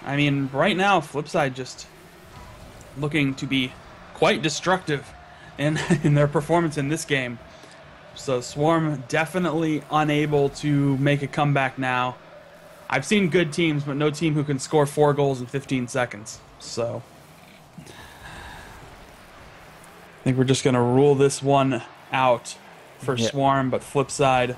I mean, right now, FlipSid just looking to be quite destructive in in their performance in this game. So Swarm definitely unable to make a comeback now. I've seen good teams, but no team who can score 4 goals in 15 seconds. So I think we're just going to rule this one out for Swarm, but FlipSid,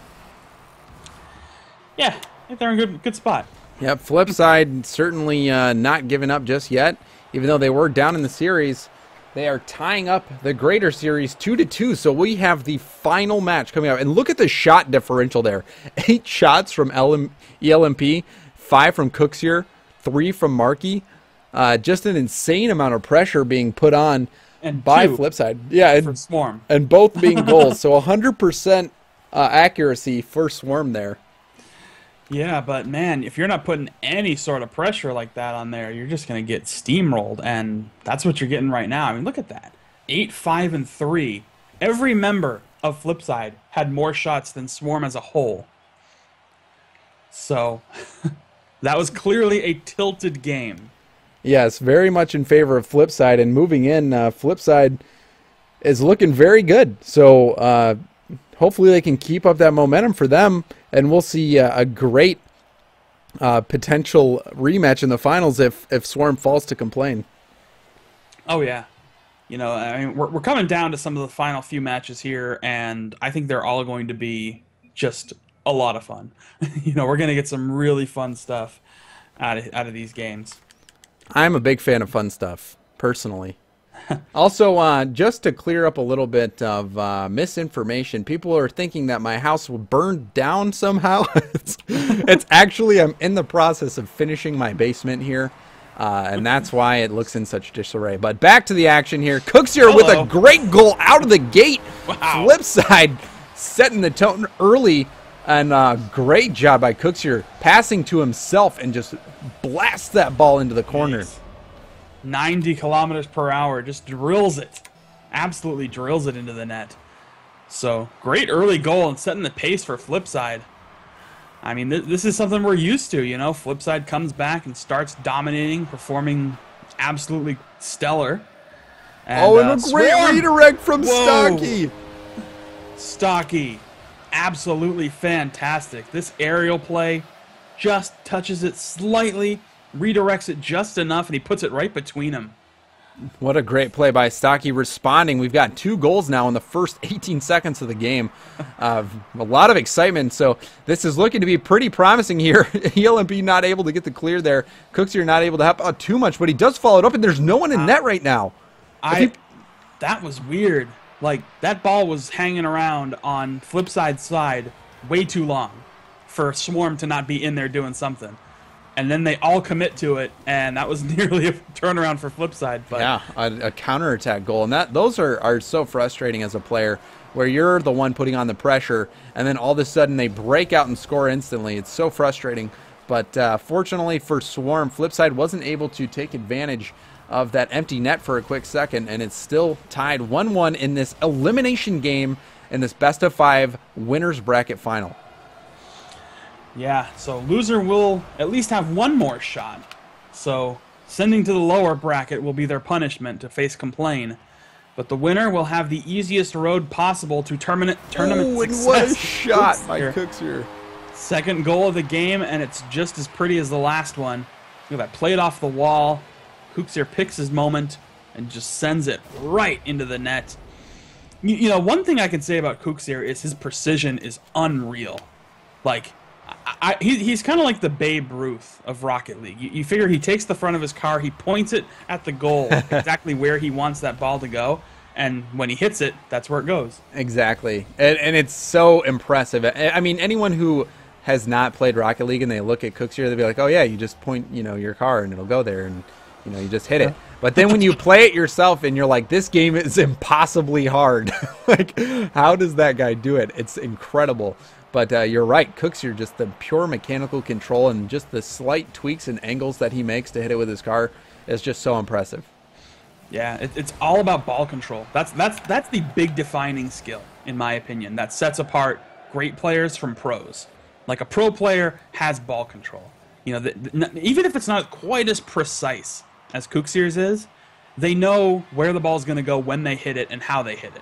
yeah, I think they're in a good spot. Yep, FlipSid certainly not giving up just yet. Even though they were down in the series, they are tying up the greater series 2-2. So we have the final match coming up. And look at the shot differential there. 8 shots from ELMP, 5 from Cooksier, 3 from Markey. Just an insane amount of pressure being put on by FlipSid. Yeah, for Swarm. And both being goals. So 100% accuracy for Swarm there. Yeah, but man, if you're not putting any sort of pressure like that on there, you're just going to get steamrolled, and that's what you're getting right now. I mean, look at that. 8, 5, and 3. Every member of FlipSid had more shots than Swarm as a whole. So, that was clearly a tilted game. Yes, very much in favor of FlipSid, and moving in, FlipSid is looking very good. So, hopefully they can keep up that momentum for them, and we'll see a great potential rematch in the finals if Swarm falls to complain. Oh, yeah. You know, I mean, we're coming down to some of the final few matches here, and I think they're all going to be just a lot of fun. You know, we're going to get some really fun stuff out of these games. I'm a big fan of fun stuff, personally. Also, just to clear up a little bit of misinformation, people are thinking that my house will burn down somehow. It's actually, I'm in the process of finishing my basement here, and that's why it looks in such disarray. But back to the action here. Cooksier with a great goal out of the gate. Wow. FlipSid setting the tone early, and great job by Cooksier passing to himself and just blasts that ball into the corner. Nice. 90 kilometers per hour, just drills it. Absolutely drills it into the net. So, great early goal and setting the pace for FlipSid. I mean, this is something we're used to, you know. FlipSid comes back and starts dominating, performing absolutely stellar. And, and a great redirect from Stocky. Stocky, absolutely fantastic. This aerial play just touches it slightly, redirects it just enough, and he puts it right between them. What a great play by Stocky responding. We've got 2 goals now in the first 18 seconds of the game. A lot of excitement, so this is looking to be pretty promising here. ELMP not able to get the clear there. Cooksier not able to help out too much, but he does follow it up, and there's no one in net right now. That was weird. Like, that ball was hanging around on FlipSid's side way too long for Swarm to not be in there doing something. And then they all commit to it, and that was nearly a turnaround for FlipSid. But yeah, a counterattack goal, and those are so frustrating as a player, where you're the one putting on the pressure, and then all of a sudden they break out and score instantly. It's so frustrating. But fortunately for Swarm, FlipSid wasn't able to take advantage of that empty net for a quick second, and it's still tied 1-1 in this elimination game in this best-of-5 winners bracket final. Yeah, so loser will at least have one more shot. So sending to the lower bracket will be their punishment to face Complain. But the winner will have the easiest road possible to tournament success. What a shot by Cooksier. Second goal of the game, and it's just as pretty as the last one. Look at that, played off the wall. Cooksier picks his moment and just sends it right into the net. You know, one thing I can say about Cooksier is his precision is unreal. Like, he's kind of like the Babe Ruth of Rocket League. You figure he takes the front of his car, he points it at the goal, exactly where he wants that ball to go, and when he hits it, that's where it goes. Exactly, and it's so impressive. I mean, anyone who has not played Rocket League and they look at Cooksier, they'll be like, oh yeah, you just point, your car and it'll go there, and you just hit it. But then when you play it yourself and you're like, this game is impossibly hard. Like, how does that guy do it? It's incredible. But you're right, Cooksier, just the pure mechanical control and just the slight tweaks and angles that he makes to hit it with his car is just so impressive. Yeah, it's all about ball control. That's the big defining skill, in my opinion, that sets apart great players from pros. Like, a pro player has ball control. Even if it's not quite as precise as Cooksier's is, they know where the ball's going to go when they hit it and how they hit it.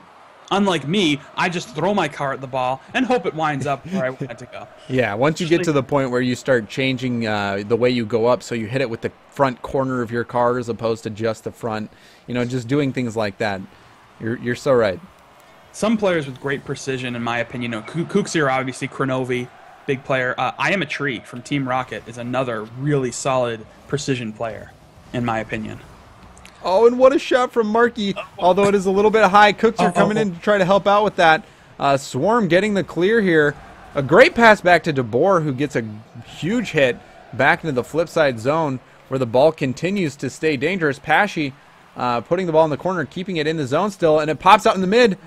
Unlike me, I just throw my car at the ball and hope it winds up where I want it to go. Yeah, once you get to the point where you start changing the way you go up, so you hit it with the front corner of your car as opposed to just the front, just doing things like that. You're so right. Some players with great precision, in my opinion. Cooksier, obviously, Kronovi, big player. I Am a Tree from Team Rocket is another really solid precision player, in my opinion. Oh, and what a shot from Markey, although it is a little bit high. Cooksier coming in to try to help out with that. Swarm getting the clear here. A great pass back to DeBoer, who gets a huge hit back into the flip side zone where the ball continues to stay dangerous. Pesci putting the ball in the corner, keeping it in the zone still, and it pops out in the mid.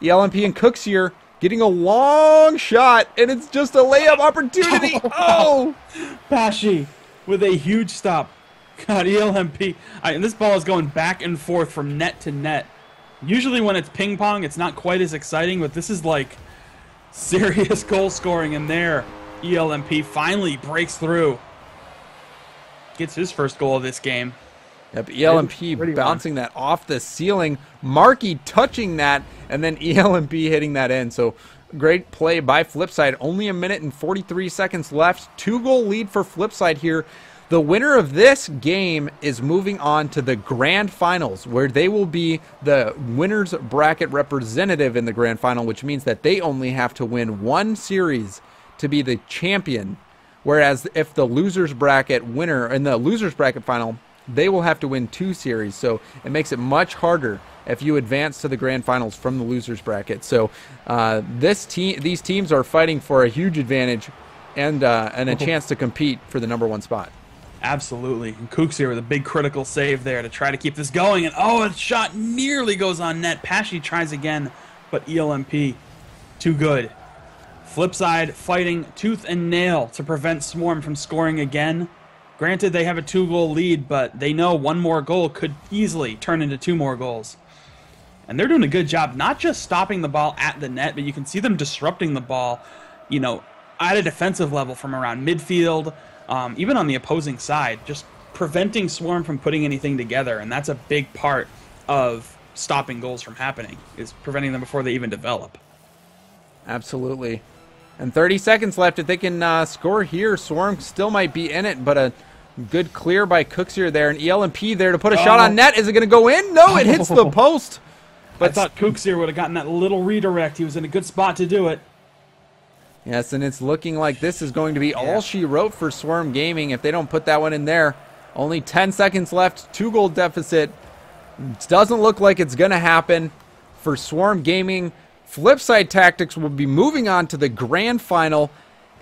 ELMP and Cooksier getting a long shot, and it's just a layup opportunity. Oh! Pesci with a huge stop. God, ELMP. And this ball is going back and forth from net to net. Usually when it's ping pong, it's not quite as exciting, but this is like serious goal scoring in there. ELMP finally breaks through. Gets his first goal of this game. Yep, ELMP bouncing that off the ceiling. Markey touching that, and then ELMP hitting that in. So great play by FlipSid. Only a minute and 43 seconds left. 2-goal lead for FlipSid here. The winner of this game is moving on to the grand finals, where they will be the winner's bracket representative in the grand final, which means that they only have to win one series to be the champion. Whereas if the loser's bracket winner in the loser's bracket final, they will have to win 2 series. So it makes it much harder if you advance to the grand finals from the loser's bracket. So these teams are fighting for a huge advantage and a chance to compete for the #1 spot. Absolutely. And Cooksier with a big critical save there to try to keep this going. And oh, a shot nearly goes on net. Pesci tries again, but ELMP too good. FlipSid fighting tooth and nail to prevent Swarm from scoring again. Granted, they have a 2-goal lead, but they know one more goal could easily turn into 2 more goals. And they're doing a good job, not just stopping the ball at the net, but you can see them disrupting the ball, at a defensive level from around midfield, even on the opposing side, just preventing Swarm from putting anything together. And that's a big part of stopping goals from happening, is preventing them before they even develop. Absolutely. And 30 seconds left. If they can score here, Swarm still might be in it, but a good clear by Cooksier there, and ELMP there to put a shot on net. Is it going to go in? No, it hits the post. But I thought Cooksier would have gotten that little redirect. He was in a good spot to do it. Yes, and it's looking like this is going to be all she wrote for Swarm Gaming if they don't put that one in there. Only 10 seconds left, 2-goal deficit. Doesn't look like it's going to happen for Swarm Gaming. FlipSid Tactics will be moving on to the grand final,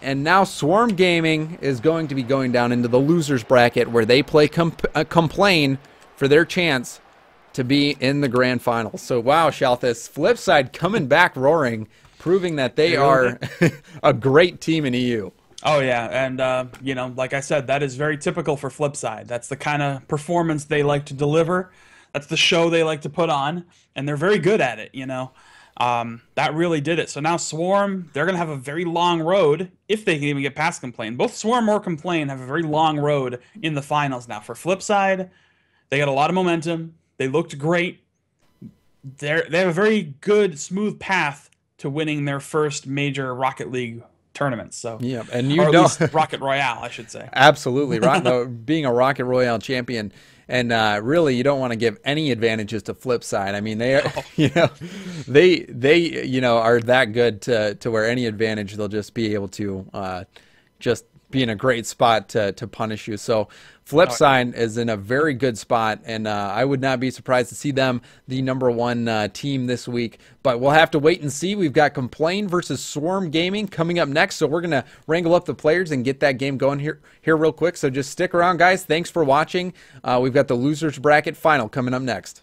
and now Swarm Gaming is going to be going down into the losers bracket, where they play Complain for their chance to be in the grand final. So wow, Shalthus, FlipSid coming back roaring, proving that they are a great team in EU. Oh yeah, and like I said, that is very typical for FlipSid. That's the kind of performance they like to deliver. That's the show they like to put on, and they're very good at it. That really did it. So now Swarm, they're going to have a very long road, if they can even get past Complain. Both Swarm or Complain have a very long road in the finals now. For FlipSid, they got a lot of momentum. They looked great. They have a very good, smooth path to winning their first major Rocket League tournaments. So yeah, and or at least Rocket Royale, I should say. Absolutely, being a Rocket Royale champion. And really, you don't want to give any advantages to FlipSid. I mean, they are, they are that good to where any advantage they'll just be able to just be in a great spot to punish you. So FlipSid is in a very good spot, and I would not be surprised to see them the #1 team this week. But we'll have to wait and see. We've got Complain versus Swarm Gaming coming up next, so we're going to wrangle up the players and get that game going here real quick. So just stick around, guys. Thanks for watching. We've got the losers bracket final coming up next.